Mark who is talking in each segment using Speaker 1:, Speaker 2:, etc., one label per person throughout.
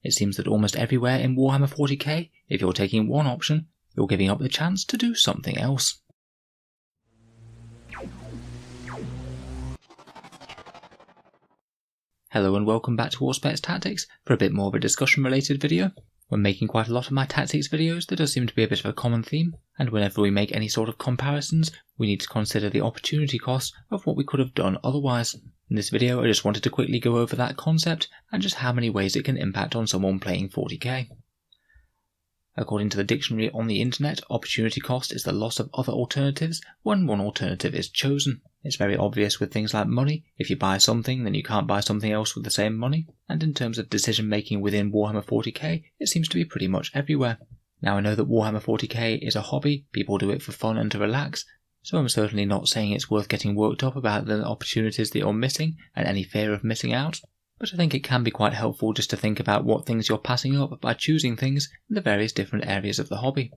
Speaker 1: It seems that almost everywhere in Warhammer 40K, if you're taking one option, you're giving up the chance to do something else. Hello and welcome back to Auspex Tactics for a bit more of a discussion related video. When making quite a lot of my tactics videos, there does seem to be a bit of a common theme, and whenever we make any sort of comparisons, we need to consider the opportunity cost of what we could have done otherwise. In this video I just wanted to quickly go over that concept and just how many ways it can impact on someone playing 40k. According to the dictionary on the internet, opportunity cost is the loss of other alternatives when one alternative is chosen. It's very obvious with things like money. If you buy something, then you can't buy something else with the same money. And in terms of decision making within Warhammer 40k, it seems to be pretty much everywhere. Now I know that Warhammer 40k is a hobby, people do it for fun and to relax, so I'm certainly not saying it's worth getting worked up about the opportunities that you're missing and any fear of missing out. But I think it can be quite helpful just to think about what things you're passing up by choosing things in the various different areas of the hobby.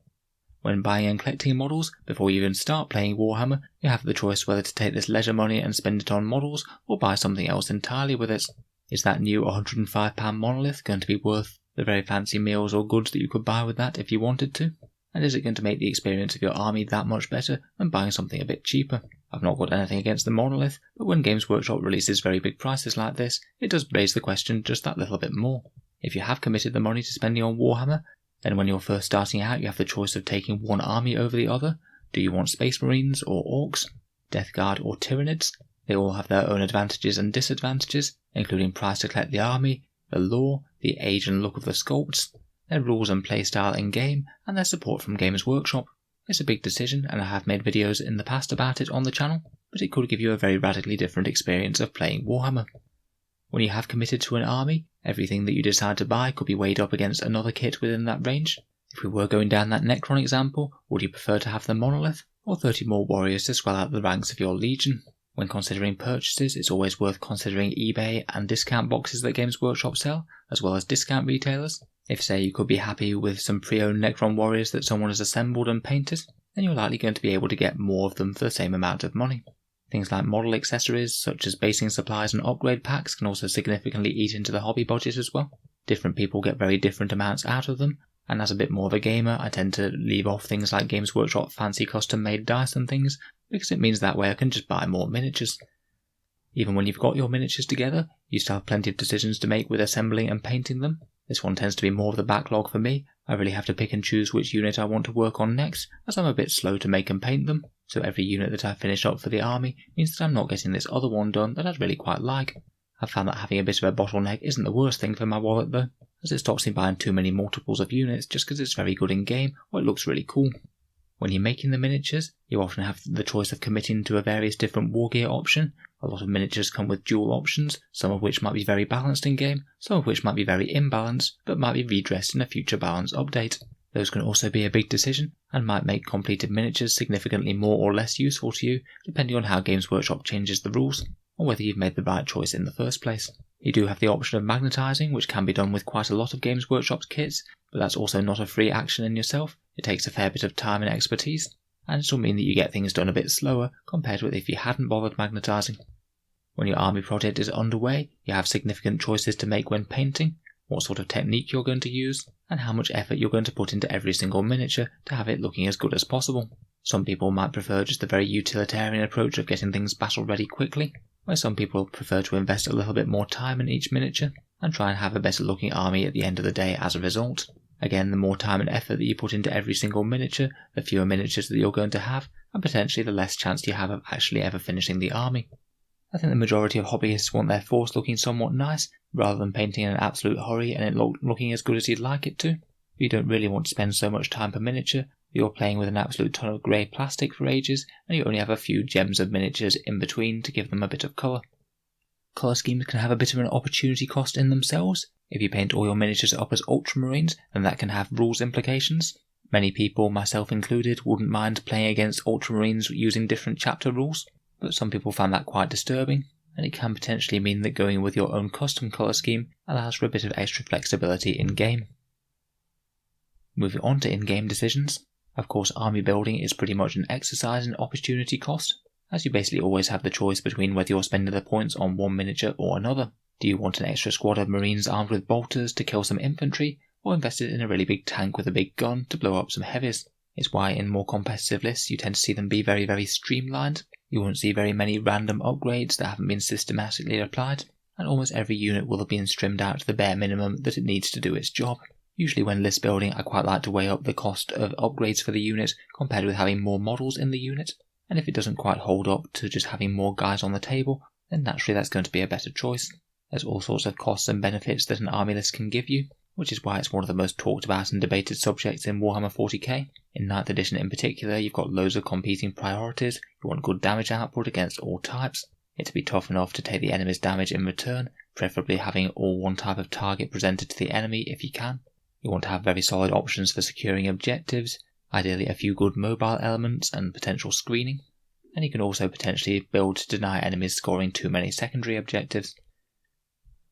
Speaker 1: When buying and collecting models, before you even start playing Warhammer, you have the choice whether to take this leisure money and spend it on models or buy something else entirely with it. Is that new £105 monolith going to be worth the very fancy meals or goods that you could buy with that if you wanted to? And is it going to make the experience of your army that much better than buying something a bit cheaper? I've not got anything against the monolith, but when Games Workshop releases very big prices like this, it does raise the question just that little bit more. If you have committed the money to spending on Warhammer, then when you're first starting out you have the choice of taking one army over the other. Do you want Space Marines or Orcs, Death Guard or Tyranids? They all have their own advantages and disadvantages, including price to collect the army, the lore, the age and look of the sculpts, their rules and playstyle in game, and their support from Games Workshop. It's a big decision and I have made videos in the past about it on the channel, but it could give you a very radically different experience of playing Warhammer. When you have committed to an army, everything that you decide to buy could be weighed up against another kit within that range. If we were going down that Necron example, would you prefer to have the monolith or 30 more warriors to swell out the ranks of your legion? When considering purchases, it's always worth considering eBay and discount boxes that Games Workshop sell, as well as discount retailers. If, say, you could be happy with some pre-owned Necron warriors that someone has assembled and painted, then you're likely going to be able to get more of them for the same amount of money. Things like model accessories, such as basing supplies and upgrade packs, can also significantly eat into the hobby budget as well. Different people get very different amounts out of them, and as a bit more of a gamer, I tend to leave off things like Games Workshop fancy custom-made dice and things, because it means that way I can just buy more miniatures. Even when you've got your miniatures together, you still have plenty of decisions to make with assembling and painting them. This one tends to be more of the backlog for me. I really have to pick and choose which unit I want to work on next, as I'm a bit slow to make and paint them, so every unit that I finish up for the army means that I'm not getting this other one done that I'd really quite like. I've found that having a bit of a bottleneck isn't the worst thing for my wallet though, as it stops me buying too many multiples of units just because it's very good in game or it looks really cool. When you're making the miniatures, you often have the choice of committing to a various different war gear option. A lot of miniatures come with dual options, some of which might be very balanced in game, some of which might be very imbalanced, but might be redressed in a future balance update. Those can also be a big decision, and might make completed miniatures significantly more or less useful to you, depending on how Games Workshop changes the rules, or whether you've made the right choice in the first place. You do have the option of magnetising, which can be done with quite a lot of Games Workshop's kits, but that's also not a free action in yourself. It takes a fair bit of time and expertise, and it'll mean that you get things done a bit slower compared with if you hadn't bothered magnetising. When your army project is underway, you have significant choices to make when painting, what sort of technique you're going to use, and how much effort you're going to put into every single miniature to have it looking as good as possible. Some people might prefer just the very utilitarian approach of getting things battle ready quickly, where some people prefer to invest a little bit more time in each miniature and try and have a better looking army at the end of the day as a result. Again, the more time and effort that you put into every single miniature, the fewer miniatures that you're going to have, and potentially the less chance you have of actually ever finishing the army. I think the majority of hobbyists want their force looking somewhat nice, rather than painting in an absolute hurry and it looking as good as you'd like it to. You don't really want to spend so much time per miniature, you're playing with an absolute ton of grey plastic for ages, and you only have a few gems of miniatures in between to give them a bit of colour. Colour schemes can have a bit of an opportunity cost in themselves. If you paint all your miniatures up as ultramarines, then that can have rules implications. Many people, myself included, wouldn't mind playing against ultramarines using different chapter rules, but some people find that quite disturbing, and it can potentially mean that going with your own custom colour scheme allows for a bit of extra flexibility in game. Moving on to in-game decisions. Of course, army building is pretty much an exercise in opportunity cost, as you basically always have the choice between whether you're spending the points on one miniature or another. Do you want an extra squad of marines armed with bolters to kill some infantry, or invest it in a really big tank with a big gun to blow up some heavies? It's why in more competitive lists you tend to see them be very, very streamlined. You won't see very many random upgrades that haven't been systematically applied, and almost every unit will have been trimmed out to the bare minimum that it needs to do its job. Usually when list building, I quite like to weigh up the cost of upgrades for the unit compared with having more models in the unit, and if it doesn't quite hold up to just having more guys on the table, then naturally that's going to be a better choice. There's all sorts of costs and benefits that an army list can give you, which is why it's one of the most talked about and debated subjects in Warhammer 40k. In 9th edition in particular, you've got loads of competing priorities. You want good damage output against all types, it to be tough enough to take the enemy's damage in return, preferably having all one type of target presented to the enemy if you can. You want to have very solid options for securing objectives, ideally a few good mobile elements and potential screening, and you can also potentially build to deny enemies scoring too many secondary objectives.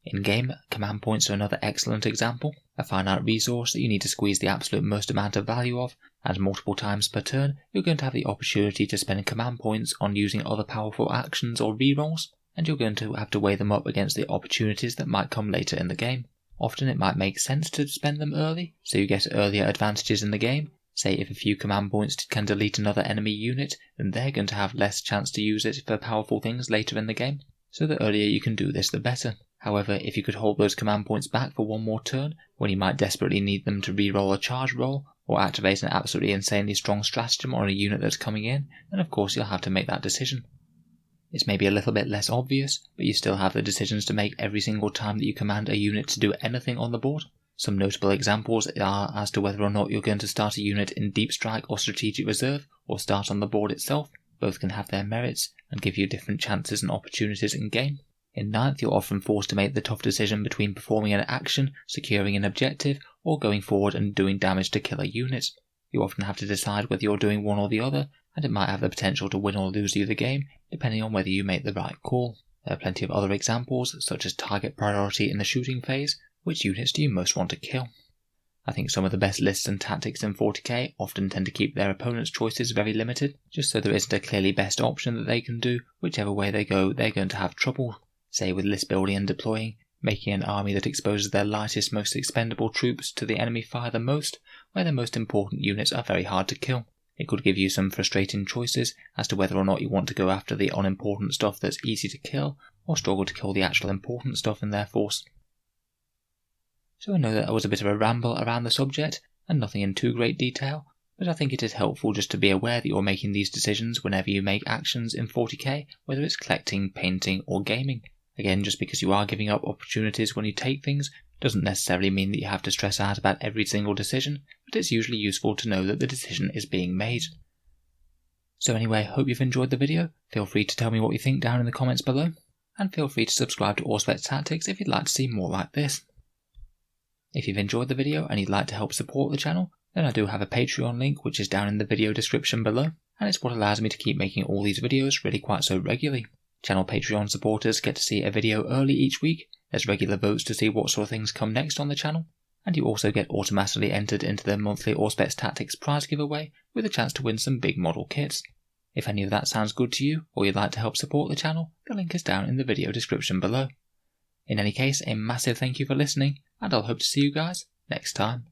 Speaker 1: In-game, command points are another excellent example, a finite resource that you need to squeeze the absolute most amount of value of, and multiple times per turn you're going to have the opportunity to spend command points on using other powerful actions or rerolls, and you're going to have to weigh them up against the opportunities that might come later in the game. Often it might make sense to spend them early, so you get earlier advantages in the game. Say if a few command points can delete another enemy unit, then they're going to have less chance to use it for powerful things later in the game, so the earlier you can do this the better. However, if you could hold those command points back for one more turn, when you might desperately need them to reroll a charge roll, or activate an absolutely insanely strong stratagem on a unit that's coming in, then of course you'll have to make that decision. It's maybe a little bit less obvious, but you still have the decisions to make every single time that you command a unit to do anything on the board. Some notable examples are as to whether or not you're going to start a unit in Deep Strike or Strategic Reserve, or start on the board itself. Both can have their merits, and give you different chances and opportunities in game. In 9th, you're often forced to make the tough decision between performing an action, securing an objective, or going forward and doing damage to kill a unit. You often have to decide whether you're doing one or the other, and it might have the potential to win or lose you the game, depending on whether you make the right call. There are plenty of other examples, such as target priority in the shooting phase. Which units do you most want to kill? I think some of the best lists and tactics in 40k often tend to keep their opponent's choices very limited, just so there isn't a clearly best option that they can do. Whichever way they go, they're going to have trouble. Say with list building and deploying, making an army that exposes their lightest, most expendable troops to the enemy fire the most, where their most important units are very hard to kill. It could give you some frustrating choices as to whether or not you want to go after the unimportant stuff that's easy to kill, or struggle to kill the actual important stuff in their force. So I know that was a bit of a ramble around the subject, and nothing in too great detail, but I think it is helpful just to be aware that you're making these decisions whenever you make actions in 40k, whether it's collecting, painting, or gaming. Again, just because you are giving up opportunities when you take things, doesn't necessarily mean that you have to stress out about every single decision, but it's usually useful to know that the decision is being made. So anyway, hope you've enjoyed the video. Feel free to tell me what you think down in the comments below, and feel free to subscribe to Auspex Tactics if you'd like to see more like this. If you've enjoyed the video and you'd like to help support the channel, then I do have a Patreon link which is down in the video description below, and it's what allows me to keep making all these videos really quite so regularly. Channel Patreon supporters get to see a video early each week, there's regular votes to see what sort of things come next on the channel, and you also get automatically entered into the monthly Auspex Tactics prize giveaway with a chance to win some big model kits. If any of that sounds good to you, or you'd like to help support the channel, the link is down in the video description below. In any case, a massive thank you for listening, and I'll hope to see you guys next time.